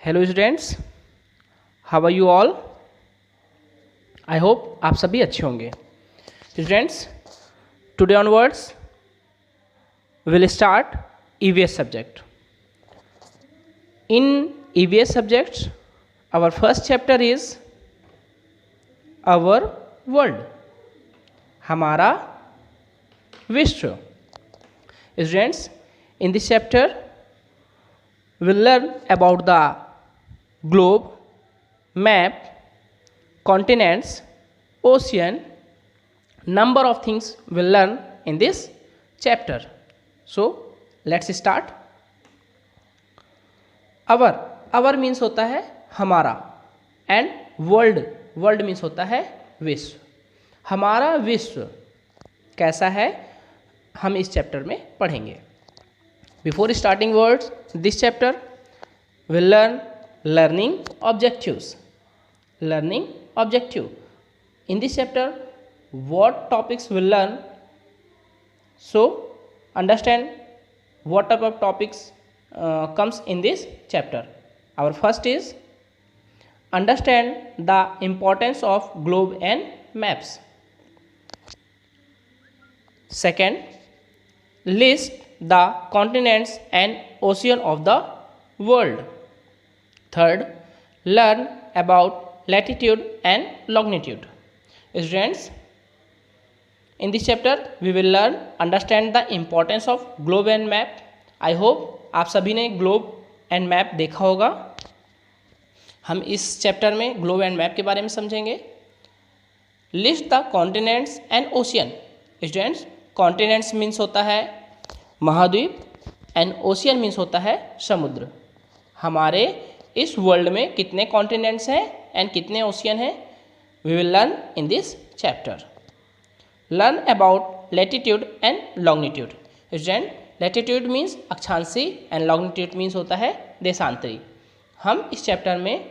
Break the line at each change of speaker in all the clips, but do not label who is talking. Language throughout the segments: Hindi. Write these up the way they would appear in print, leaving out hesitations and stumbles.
Hello students, how are you all. I hope आप सभी अच्छे होंगे। Students, today onwards will start EVS subject. In EVS subject our first chapter is our world, हमारा विश्व। Students, in this chapter we'll learn about the globe, map, continents, ocean. Number of things we'll learn in this chapter. So let's start. our means होता है हमारा, and world means होता है विश्व। हमारा विश्व कैसा है हम इस चैप्टर में पढ़ेंगे। Before starting words, this chapter will learn learning objectives. Learning objective. In this chapter, what topics will learn? So, understand what type of topics comes in this chapter. Our first is understand the importance of globe and maps. Second, list the continents and ocean of the world. Third, learn about latitude and longitude. Students, in this chapter we will learn understand the importance of globe and map. I hope आप सभी ने globe and map देखा होगा। हम इस चैप्टर में globe and map के बारे में समझेंगे। List the continents and ocean. Students, continents means होता है महाद्वीप एंड ओशियन मीन्स होता है समुद्र। हमारे इस वर्ल्ड में कितने कॉन्टिनेंट्स हैं एंड कितने ओशियन हैं, we will learn in this chapter. Learn about latitude and longitude. Student, latitude means अक्षांशी एंड लॉन्गिट्यूड मीन्स होता है देशांतरी। हम इस चैप्टर में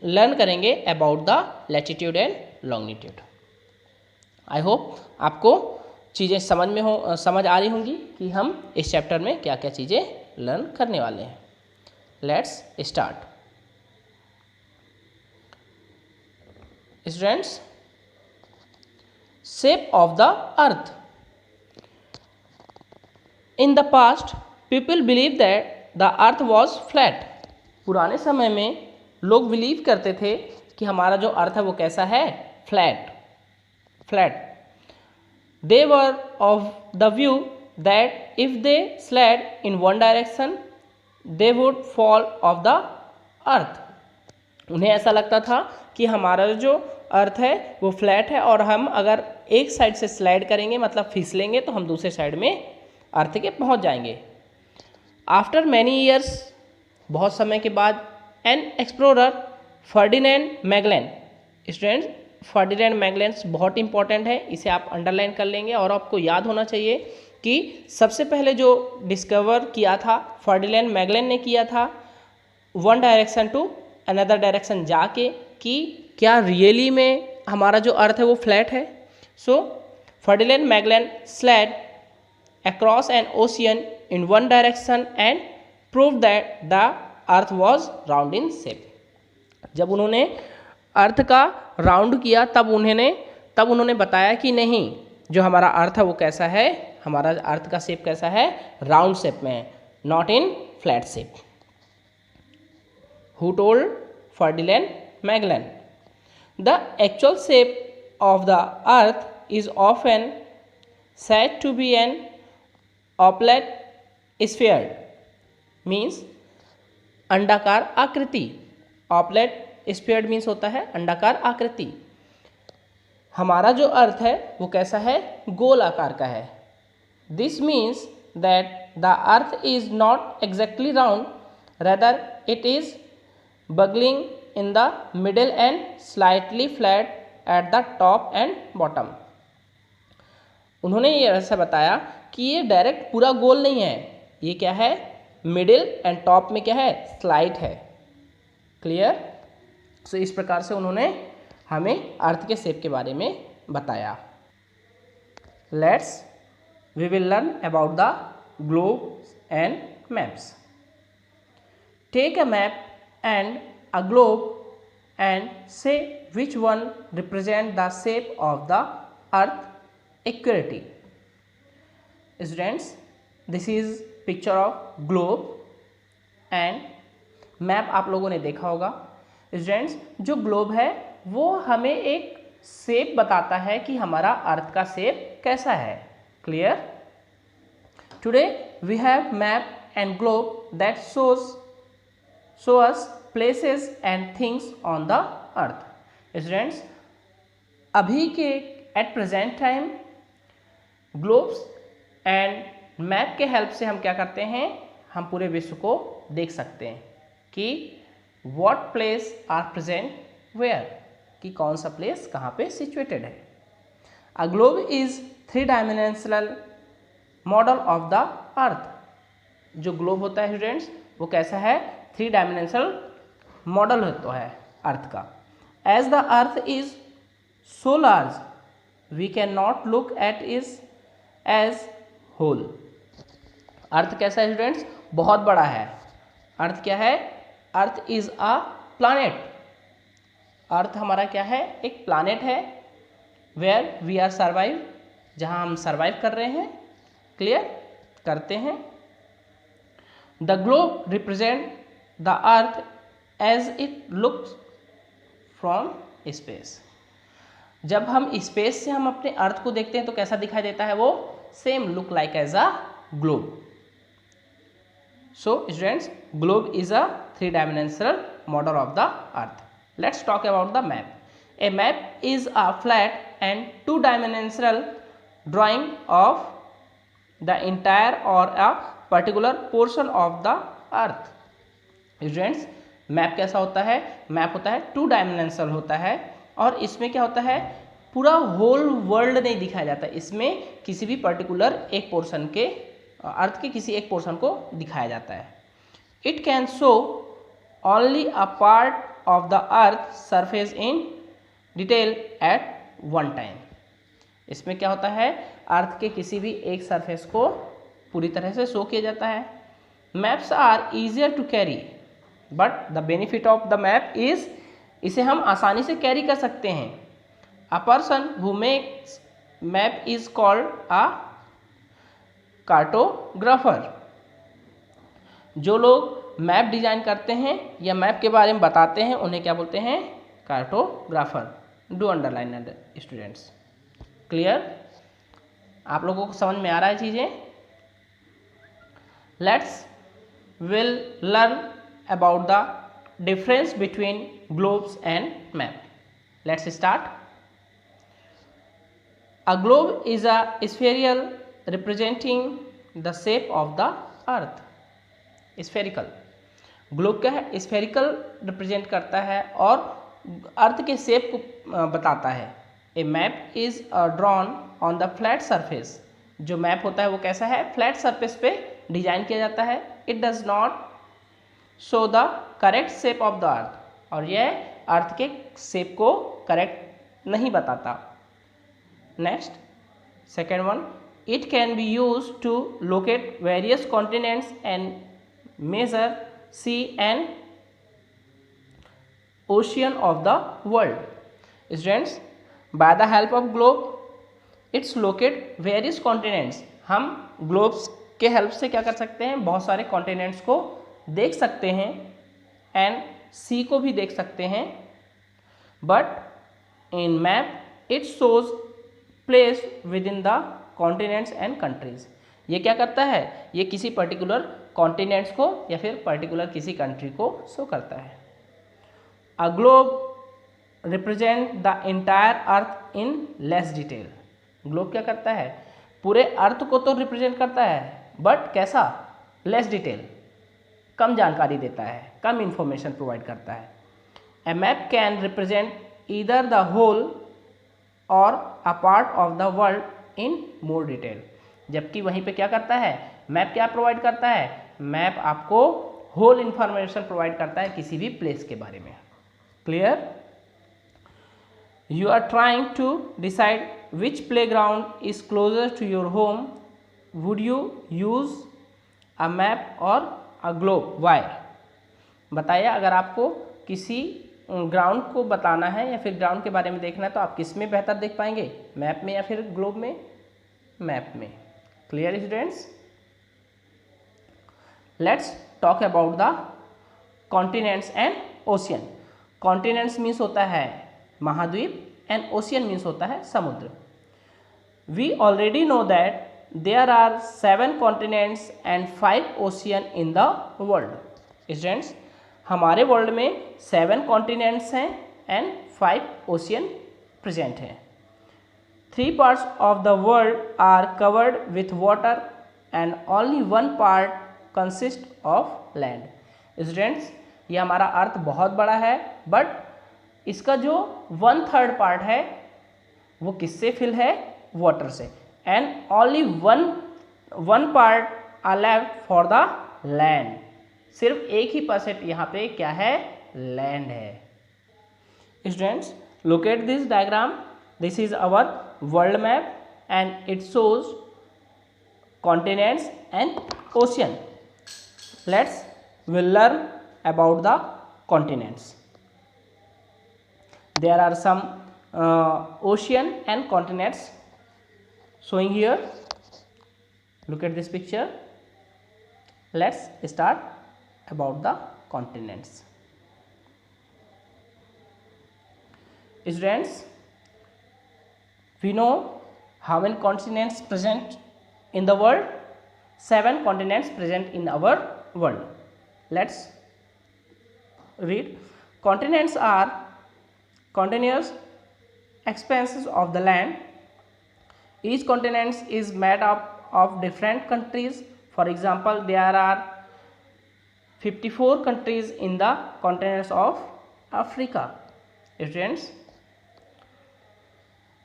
लर्न करेंगे about the latitude and longitude. I hope आपको चीज़ें समझ आ रही होंगी कि हम इस चैप्टर में क्या क्या चीज़ें लर्न करने वाले हैं। Let's start. Students, shape of the earth. In the past people believe that the earth was flat. पुराने समय में लोग बिलीव करते थे कि हमारा जो अर्थ है वो कैसा है, flat. They were of the view that if they slid in one direction, they would fall off the earth. उन्हें ऐसा लगता था कि हमारा जो अर्थ है वो फ्लैट है और हम अगर एक साइड से स्लाइड करेंगे मतलब फिसलेंगे तो हम दूसरे साइड में अर्थ के पहुंच जाएंगे। आफ्टर मैनी ईयर्स, बहुत समय के बाद, an explorer Ferdinand Magellan. Students, Ferdinand Magellan बहुत इंपॉर्टेंट है, इसे आप अंडरलाइन कर लेंगे और आपको याद होना चाहिए कि सबसे पहले जो डिस्कवर किया था फर्डिनेंड मैगलेन ने किया था one direction to another direction जाके कि क्या रियली में हमारा जो अर्थ है वो फ्लैट है। So Ferdinand Magellan sailed across an ocean in one direction and prove that the earth was round in shape. जब उन्होंने अर्थ का राउंड किया तब उन्होंने बताया कि नहीं, जो हमारा अर्थ है वो कैसा है, हमारा अर्थ का शेप कैसा है, राउंड शेप में है, not in flat shape. Who told? Ferdinand Magellan. The actual shape of the earth is often said to be an oblate sphere, means अंडाकार आकृति। ऑपलेट स्फीयर मीन्स होता है अंडाकार आकृति। हमारा जो अर्थ है वो कैसा है, गोल आकार का है। This means that the earth is not exactly round, rather it is bulging in the middle and slightly flat at the top and bottom. उन्होंने ये ऐसा बताया कि ये डायरेक्ट पूरा गोल नहीं है, ये क्या है, मिडिल एंड टॉप में क्या है, स्लाइट है। क्लियर? सो इस प्रकार से उन्होंने हमें अर्थ के शेप के बारे में बताया। Let's we will learn about the globe and maps. Take a map and a globe and say which one represent the shape of the earth accurately. Students, this is picture of globe and map आप लोगों ने देखा होगा। स्टूडेंट्स, जो ग्लोब है वो हमें एक शेप बताता है कि हमारा अर्थ का शेप कैसा है। Clear? Today we have map and globe that show us places and things on the earth. Students, अभी के at present time globes and map के हेल्प से हम क्या करते हैं, हम पूरे विश्व को देख सकते हैं कि what place are present where, कि कौन सा प्लेस कहाँ पे सिचुएटेड है। A globe is 3 dimensional model of the earth. जो ग्लोब होता है स्टूडेंट्स वो कैसा है, 3 डायमेंशनल मॉडल होता है अर्थ का। As the earth is so large we can not look at is as whole. Earth कैसा है स्टूडेंट्स, बहुत बड़ा है। अर्थ क्या है, अर्थ इज अ प्लानेट। अर्थ हमारा क्या है, एक प्लानेट है। वेयर वी आर सर्वाइव, जहाँ हम सर्वाइव कर रहे हैं, क्लियर करते हैं। The globe represent the earth as it looks from space. जब हम स्पेस से हम अपने अर्थ को देखते हैं तो कैसा दिखाई देता है, वो same look like as a globe. So students, globe is a 3-dimensional model of the earth. Let's talk about the map. A map is a flat and 2-dimensional drawing of the entire or a particular portion of the earth. Students, map कैसा होता है, मैप होता है 2-dimensional होता है और इसमें क्या होता है, पूरा होल वर्ल्ड नहीं दिखाया जाता, इसमें किसी भी पर्टिकुलर एक पोर्शन के अर्थ के किसी एक पोर्शन को दिखाया जाता है। It can show only a part of the earth surface in detail at one time. इसमें क्या होता है, अर्थ के किसी भी एक सरफेस को पूरी तरह से शो किया जाता है। Maps are easier to carry but the benefit of the map is, इसे हम आसानी से कैरी कर सकते हैं। A person who makes map is called a cartographer. जो लोग मैप डिजाइन करते हैं या मैप के बारे में बताते हैं उन्हें क्या बोलते हैं, cartographer. Do underline students. Clear? आप लोगों को समझ में आ रहा है चीजें? Let's will learn about the difference between globes and map. Let's start. A globe is a spherical representing the shape of the earth. Spherical, globe क्या है, स्फेरिकल रिप्रेजेंट करता है और अर्थ के शेप को बताता है। A map is drawn on the flat surface. जो मैप होता है वो कैसा है, फ्लैट सरफेस पे डिजाइन किया जाता है। It does not show the correct shape of the अर्थ, और यह अर्थ के शेप को करेक्ट नहीं बताता। Next, second one, it can be used to locate various continents and measure sea and ocean of the world. Students, by the help of globe, it's locate various continents. हम ग्लोब्स के हेल्प से क्या कर सकते हैं, बहुत सारे कॉन्टिनेंट्स को देख सकते हैं एंड सी को भी देख सकते हैं। But in map it shows place with in the continents and countries. ये क्या करता है, ये किसी पर्टिकुलर कॉन्टिनेंट्स को या फिर पर्टिकुलर किसी कंट्री को शो करता है। A globe represent the entire earth in less detail. Globe क्या करता है, पूरे अर्थ को तो रिप्रेजेंट करता है बट कैसा, लेस डिटेल, कम जानकारी देता है, कम इंफॉर्मेशन प्रोवाइड करता है। A map can represent either the whole or a part of the world in more detail. जबकि वहीं पे क्या करता है, मैप क्या प्रोवाइड करता है, मैप आपको होल इंफॉर्मेशन प्रोवाइड करता है किसी भी प्लेस के बारे में। Clear? You are trying to decide which playground is closer to your home, would you use a map और अ ग्लोब, वाई? बताया। अगर आपको किसी ग्राउंड को बताना है या फिर ग्राउंड के बारे में देखना है तो आप किस में बेहतर देख पाएंगे, मैप में या फिर ग्लोब में? मैप में। Clear students? Let's talk about the continents and ocean. Continents means होता है महाद्वीप एंड ओशियन मीन्स होता है समुद्र। We already know that there are 7 continents and 5 ocean in the world. Students, हमारे वर्ल्ड में 7 कॉन्टिनेंट्स हैं एंड 5 ओशियन प्रेजेंट हैं। 3 parts of the world are covered with water and only 1 part consists of land। Students, ये हमारा अर्थ बहुत बड़ा है, बट इसका जो 1/3 पार्ट है वो किससे फिल है? वाटर से। And only one part are left for the land. सिर्फ 1% यहाँ पे क्या है? लैंड है। Students, look at this diagram. This is our world map and it shows continents and ocean. We'll learn about the continents. There are some ocean and continents showing here. Look at this picture. Let's start about the continents. Students, we know how many continents present in the world? 7 continents present in our world. Let's read. Continents are continuous expanses of the land. Each continent is made up of different countries. For example, there are 54 countries in the continents of Africa. Students,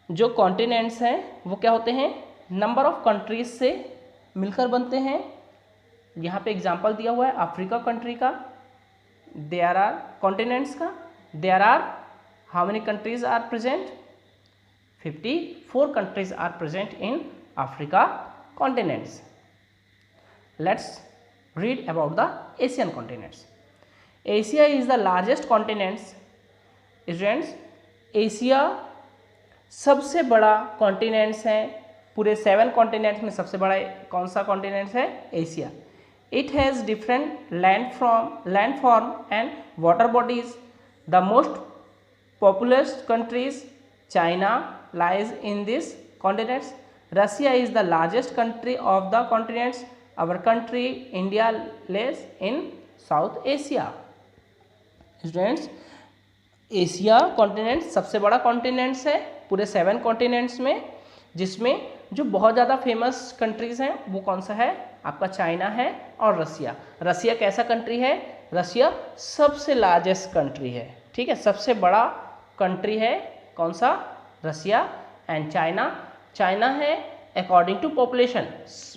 जो कॉन्टिनेंट्स हैं वो क्या होते हैं? नंबर ऑफ कंट्रीज से मिलकर बनते हैं। यहाँ पे एग्जांपल दिया हुआ है अफ्रीका कंट्री का, देयर आर कॉन्टिनेंट्स का। There are how many countries are present? 54 countries are present in Africa continents. Let's read about the Asian continents. Asia is the largest continents. Students, Asia सबसे बड़ा कॉन्टिनेंट्स है। पूरे 7 कॉन्टिनेंट्स में सबसे बड़ा कौन सा कॉन्टिनेंट्स है? Asia. It has different land form and water bodies. The most populous countries China lies in this continents. Russia is the largest country of the continents. Our country India lies in South Asia. Students, Asia continent सबसे बड़ा कॉन्टिनेंट्स है पूरे 7 कॉन्टिनेंट्स में, जिसमें जो बहुत ज़्यादा फेमस कंट्रीज हैं वो कौन सा है? आपका चाइना है और रसिया। रसिया कैसा कंट्री है? रसिया सबसे लार्जेस्ट कंट्री है। ठीक है, सबसे बड़ा कंट्री है कौन सा? रसिया। एंड चाइना है अकॉर्डिंग टू पॉपुलेशन।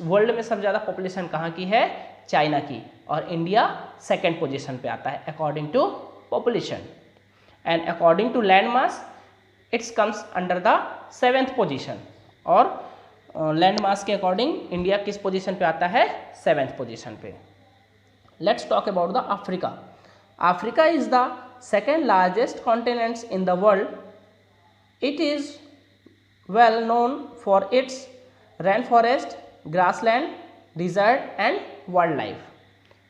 वर्ल्ड में सबसे ज़्यादा पॉपुलेशन कहाँ की है? चाइना की। और इंडिया 2nd पोजीशन पे आता है according to population. And according to land mass it's comes under the 7th position. और लैंड मास के अकॉर्डिंग इंडिया किस पोजीशन पे आता है? 7th पोजीशन पे। Let's talk about the Africa. Africa is the 2nd largest continent in the world. It is well known for its rainforest, grassland, desert and wildlife.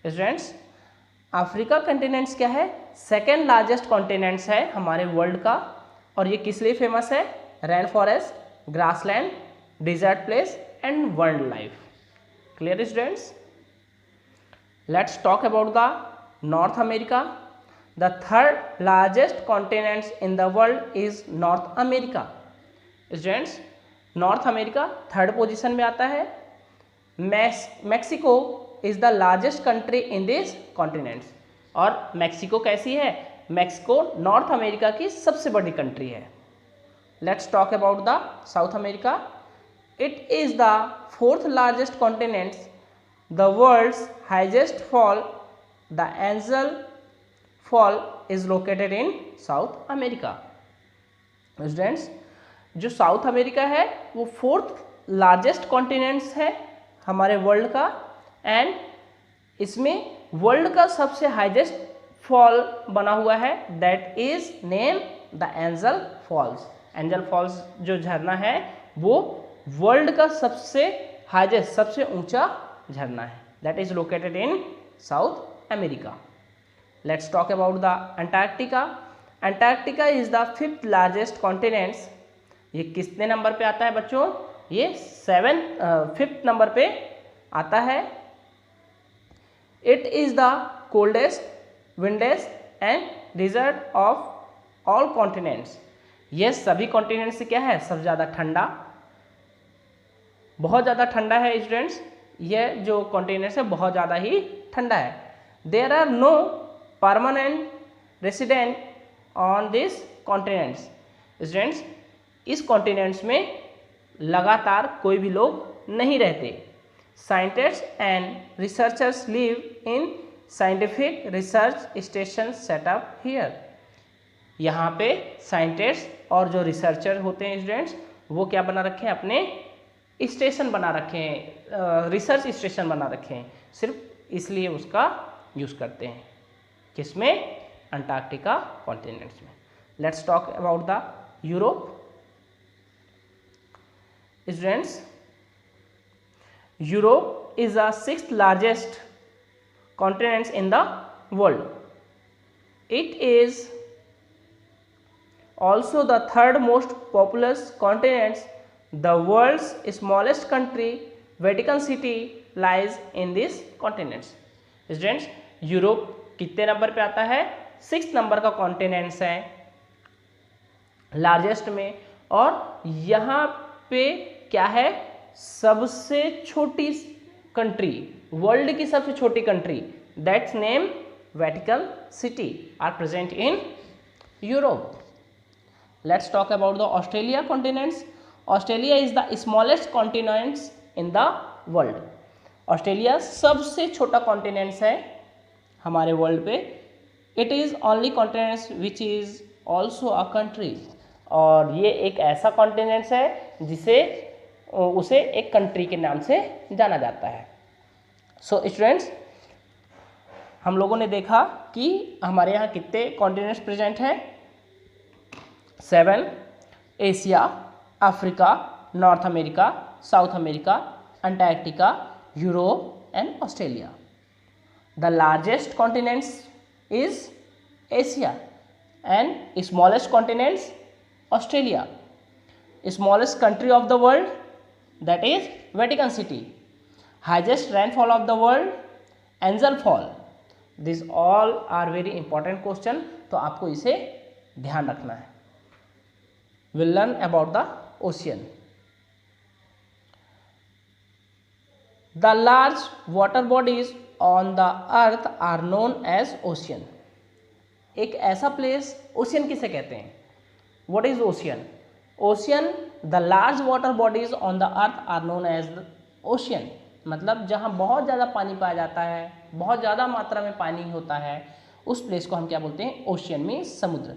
Students, Africa continents क्या है? 2nd लार्जेस्ट कॉन्टिनेंट्स है हमारे वर्ल्ड का. और ये किस लिए फेमस है? Rain forest, grassland, desert place and wild life. Clear students? Let's talk about the North America. The 3rd largest continent in the world is North America. Students, North America 3rd position में आता है. Mexico is the largest country in this continent. और मैक्सिको कैसी है? मैक्सिको नॉर्थ अमेरिका की सबसे बड़ी कंट्री है. Let's talk about the South America. It is the 4th largest continent. The world's highest fall, the Angel Fall, is located in South America. Students, जो साउथ अमेरिका है वो 4th लार्जेस्ट कॉन्टिनेंट्स है हमारे वर्ल्ड का. एंड इसमें वर्ल्ड का सबसे हाईएस्ट फॉल बना हुआ है, that is name the Angel Falls. Angel Falls जो झरना है वो वर्ल्ड का सबसे हाईएस्ट, सबसे ऊंचा झरना है, that is located in south America. Let's talk about the Antarctica. Antarctica is the 5th largest continents. ये कितने नंबर पे आता है बच्चों? ये 5th नंबर पे आता है। It is the coldest, windiest and desert of all continents. ये सभी कॉन्टिनेंट से क्या है? सबसे ज़्यादा ठंडा, बहुत ज़्यादा ठंडा है स्टूडेंट्स। ये जो कॉन्टिनेंट्स है बहुत ज़्यादा ही ठंडा है। There are no permanent resident on this continents. Students, इस कॉन्टिनेंट्स में लगातार कोई भी लोग नहीं रहते। Scientist and researchers live in scientific research station setup here. यहाँ पे साइंटिस्ट और जो रिसर्चर होते हैं स्टूडेंट्स, वो क्या बना रखे हैं? अपने स्टेशन बना रखे हैं, रिसर्च स्टेशन बना रखे हैं, सिर्फ इसलिए उसका यूज़ करते हैं। किसमें? अंटार्कटिका कॉन्टिनेंट्स में। Let's talk about the Europe. Students, Europe is the 6th largest continent in the world. It is also the 3rd most populous continent. The world's smallest country, Vatican City, lies in this continent. Students, Europe कितने नंबर पे आता है? 6th नंबर का कॉन्टिनेंट्स है, लार्जेस्ट में। और यहाँ पे क्या है? सबसे छोटी कंट्री, वर्ल्ड की सबसे छोटी country, that's name Vatican City, are present in Europe. Let's talk about the Australia continents. Australia is the smallest continents in the world. Australia सबसे छोटा कॉन्टिनेंट्स है हमारे वर्ल्ड पे। It is only continents which is also a country. और ये एक ऐसा कॉन्टिनेंट्स है जिसे उसे एक कंट्री के नाम से जाना जाता है। सो स्टूडेंट्स, हम लोगों ने देखा कि हमारे यहाँ कितने कॉन्टिनेंट्स प्रेजेंट हैं? 7। Asia, Africa, north America, south America, Antarctica, Europe and Australia. The largest continents is Asia and smallest continents Australia. Smallest country of the world, that is Vatican City. Highest rainfall of the world, angel fall. These all are very important question, तो आपको इसे ध्यान रखना है। We'll learn about the ocean. The large water bodies on the earth are known as ocean. एक ऐसा प्लेस, ओशियन किसे कहते हैं? What is ocean? Ocean, the large water bodies on the earth are known as the ocean. मतलब जहाँ बहुत ज़्यादा पानी पाया जाता है, बहुत ज़्यादा मात्रा में पानी होता है, उस प्लेस को हम क्या बोलते हैं? ओशियन मीन्स समुद्र।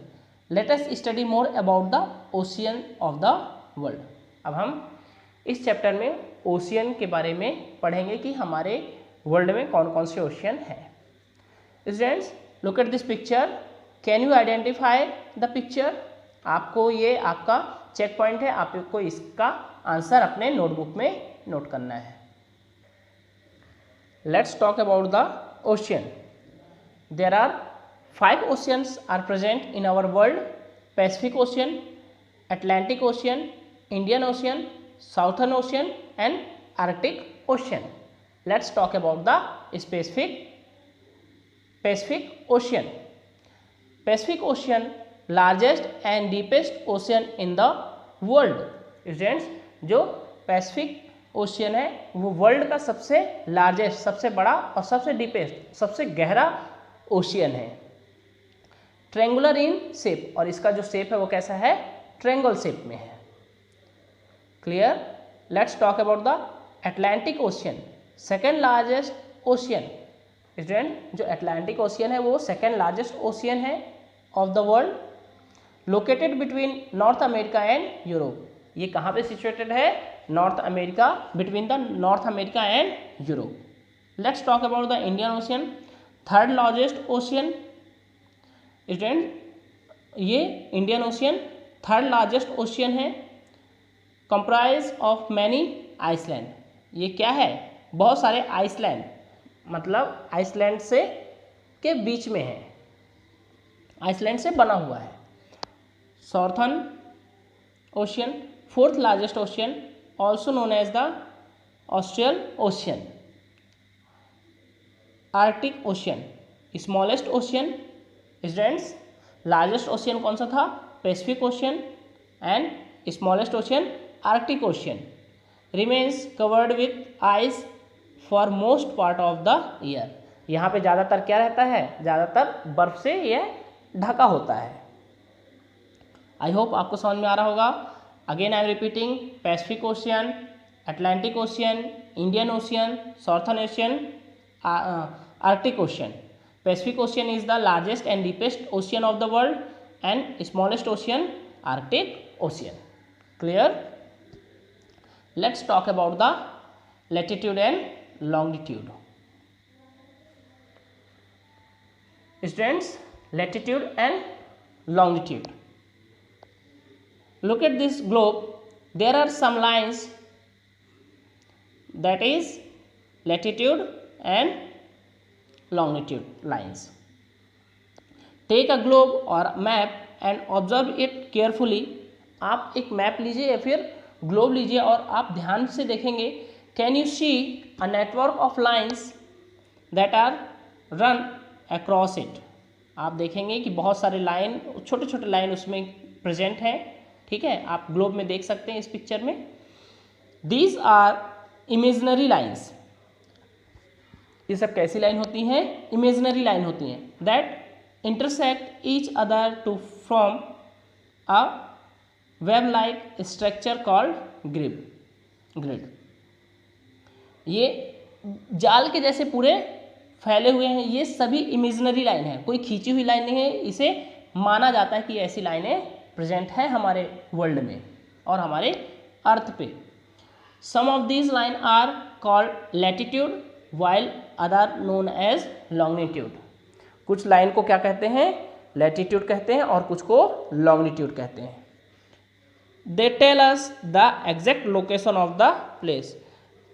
Let us study more about the ocean of the world. अब हम इस चैप्टर में ओशियन के बारे में पढ़ेंगे कि हमारे वर्ल्ड में कौन कौन से ओशियन हैं। Students, look at this picture. Can you identify the picture? आपको ये आपका चेक पॉइंट है, आपको इसका आंसर अपने नोटबुक में नोट करना है। Let's talk about the ocean. There are 5 oceans are present in our world. Pacific Ocean, Atlantic Ocean, Indian Ocean, Southern Ocean and Arctic Ocean. Let's talk about the Pacific Ocean. Pacific Ocean largest and deepest ocean in the world. Students, जो पैसिफिक ओशियन है वो वर्ल्ड का सबसे लार्जेस्ट, सबसे बड़ा और सबसे डीपेस्ट, सबसे गहरा ओशियन है। ट्रेंगुलर इन शेप, और इसका जो शेप है वो कैसा है? ट्रेंगल शेप में है। Clear? Let's talk about the Atlantic ocean, second largest ocean. Student, जो अटलांटिक ओशियन है वो सेकेंड लार्जेस्ट ओशियन है of the world, located between North America and Europe. ये कहाँ पे सिचुएटेड है? North America, between the North America and Europe. Let's talk about the Indian ocean, third largest ocean student ये Indian ocean third largest ocean है, कंप्राइज ऑफ मैनी आइसलैंड। ये क्या है, बहुत सारे आइसलैंड, मतलब आइसलैंड से के बीच में है, आइसलैंड से बना हुआ है। Southern ocean fourth largest ocean, also known as the Austral ocean. Arctic ocean smallest ocean. Students largest ocean कौन सा था, Pacific ocean, and smallest ocean Arctic ocean. Remains covered with ice for most part of the year. यहाँ पे ज़्यादातर क्या रहता है, ज़्यादातर बर्फ से यह ढका होता है। आई होप आपको समझ में आ रहा होगा। Again I am repeating, Pacific Ocean, Atlantic Ocean, Indian Ocean, Southern ocean, Arctic ocean. Pacific ocean is the largest and deepest ocean of the world and smallest ocean Arctic ocean. Clear? Let's talk about the latitude and longitude. Students latitude and longitude. Look at this globe. There are some lines, that is latitude and longitude lines. Take a globe or map and observe it carefully. आप एक मैप लीजिए या फिर ग्लोब लीजिए और आप ध्यान से देखेंगे. Can you see a network of lines that are run across it? आप देखेंगे कि बहुत सारे लाइन, छोटे छोटे लाइन उसमें प्रेजेंट हैं. ठीक है, आप ग्लोब में देख सकते हैं इस पिक्चर में. These are imaginary lines. ये सब कैसी लाइन होती हैं? इमेजनरी लाइन होती हैं. That intersect each other to form a web like structure called grid. ये जाल के जैसे पूरे फैले हुए हैं. ये सभी इमेजनरी लाइन है, कोई खींची हुई लाइन नहीं है. इसे माना जाता है कि ऐसी लाइनें प्रेजेंट है हमारे वर्ल्ड में और हमारे अर्थ पे. Some of these line are called latitude while other known as longitude. कुछ लाइन को क्या कहते हैं? लैटिट्यूड कहते हैं और कुछ को लॉन्गिट्यूड कहते हैं. They tell us the exact location of the place.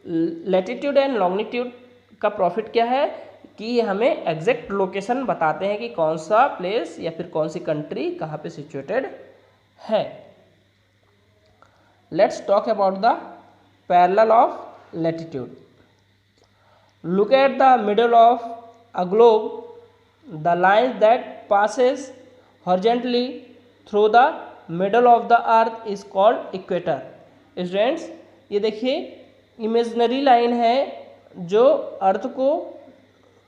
Latitude and longitude का प्रॉफिट क्या है कि ये हमें एग्जैक्ट लोकेशन बताते हैं कि कौन सा प्लेस या फिर कौन सी कंट्री कहाँ पे सिचुएटेड है. Let's talk about the parallel of latitude. Look at the middle of a globe. The line that passes horizontally through the middle of the earth is called equator. Students ये देखिए इमेजनरी लाइन है जो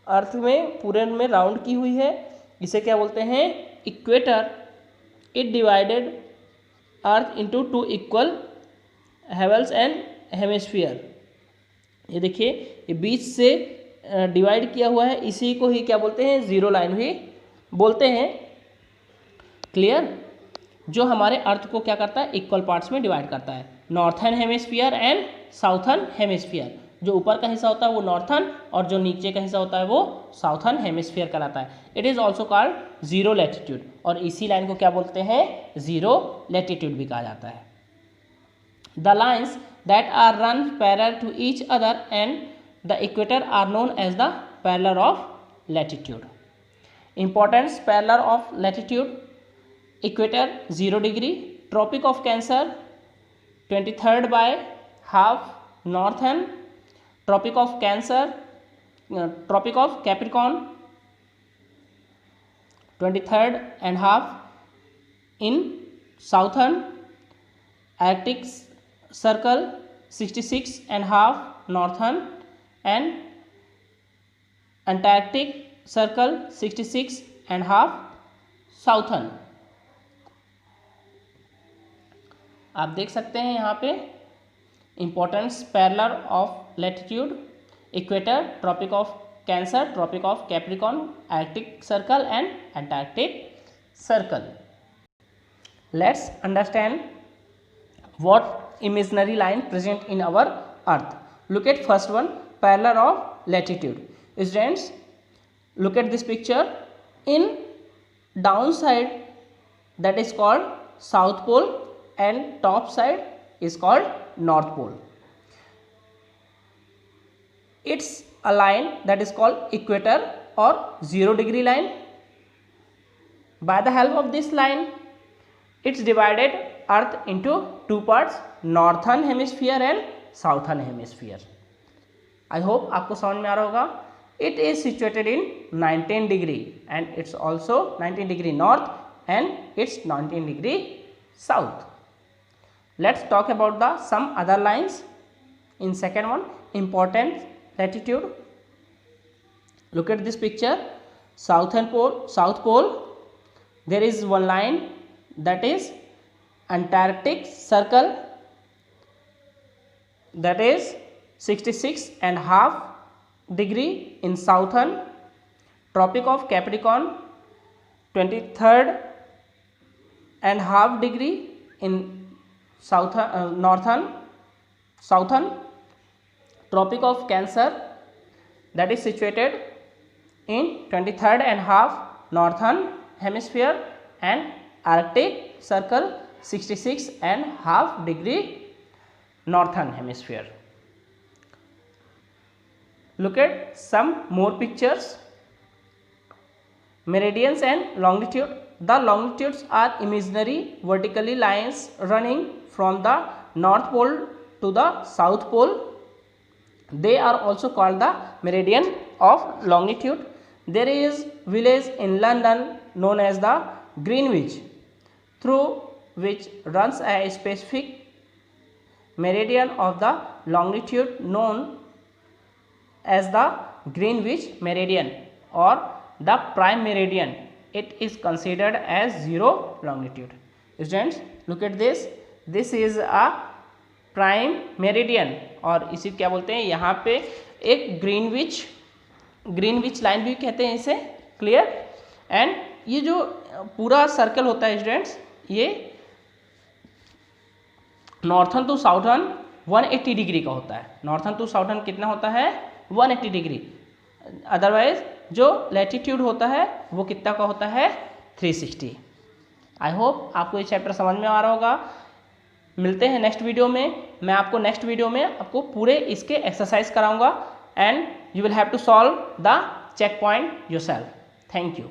अर्थ में पूरे में राउंड की हुई है. इसे क्या बोलते हैं? Equator. It divided earth into two equal Havells and hemisphere. ये देखिए ये बीच से डिवाइड किया हुआ है. इसी को ही क्या बोलते हैं? जीरो लाइन भी बोलते हैं. क्लियर? जो हमारे अर्थ को क्या करता है? इक्वल पार्ट्स में डिवाइड करता है. Northern hemisphere and southern hemisphere. जो ऊपर का हिस्सा होता है वो नॉर्थर्न और जो नीचे का हिस्सा होता है वो साउथर्न हेमिस्फीयर कहलाता है. It is also called zero latitude. और इसी लाइन को क्या बोलते हैं? जीरो लैटिट्यूड भी कहा जाता है. The lines that are run parallel to each other and the equator are known as the parallel of latitude. Importance parallel of latitude: equator 0 degree, Tropic of Cancer 23rd by half northern, Tropic of Cancer, Tropic of Capricorn 23rd and half in southern, Arctic Circle 66 and half northern and Antarctic Circle 66 and half southern. आप देख सकते हैं यहाँ पे importance parallel of latitude: equator, Tropic of Cancer, Tropic of Capricorn, Arctic Circle and Antarctic Circle. Let's understand what imaginary line present in our earth. Look at first one, parallel of latitude. Students, look at this picture. In down side that is called south pole and top side is called north pole. It's a line that is called equator or 0-degree line. By the help of this line, it's divided earth into two parts, northern hemisphere and southern hemisphere. I hope आपको समझ में आ रहा होगा. It is situated in 19 degree and it's also 19 degree north and it's 19 degree south. Let's talk about the some other lines. In second one, important latitude. Look at this picture. South pole. There is one line that is Antarctic circle, that is 66.5 degree in southern, Tropic of Capricorn 23.5 degree in southern, Tropic of Cancer that is situated in 23.5 northern hemisphere, and Arctic circle 66.5 degree northern hemisphere. Look at some more pictures. Meridians and longitude. The longitudes are imaginary vertically lines running from the north pole to the south pole. They are also called the meridian of longitude. There is village in London known as the Greenwich, through which runs a specific meridian of the longitude known as the Greenwich meridian or the prime meridian. It is considered as 0 longitude. Students, look at this. This is a prime meridian और इसी क्या बोलते हैं, यहाँ पे एक ग्रीनविच लाइन भी कहते हैं इसे. क्लियर. एंड ये जो पूरा सर्कल होता है स्टूडेंट्स, ये नॉर्थन टू साउथर्न 180 डिग्री का होता है. नॉर्थन टू साउथर्न कितना होता है? 180 डिग्री. अदरवाइज जो लैटिट्यूड होता है वो कितना का होता है? 360. आई होप आपको ये चैप्टर समझ में आ रहा होगा. मिलते हैं नेक्स्ट वीडियो में. मैं आपको नेक्स्ट वीडियो में आपको पूरे इसके एक्सरसाइज कराऊंगा and you will have to solve the checkpoint yourself. Thank you.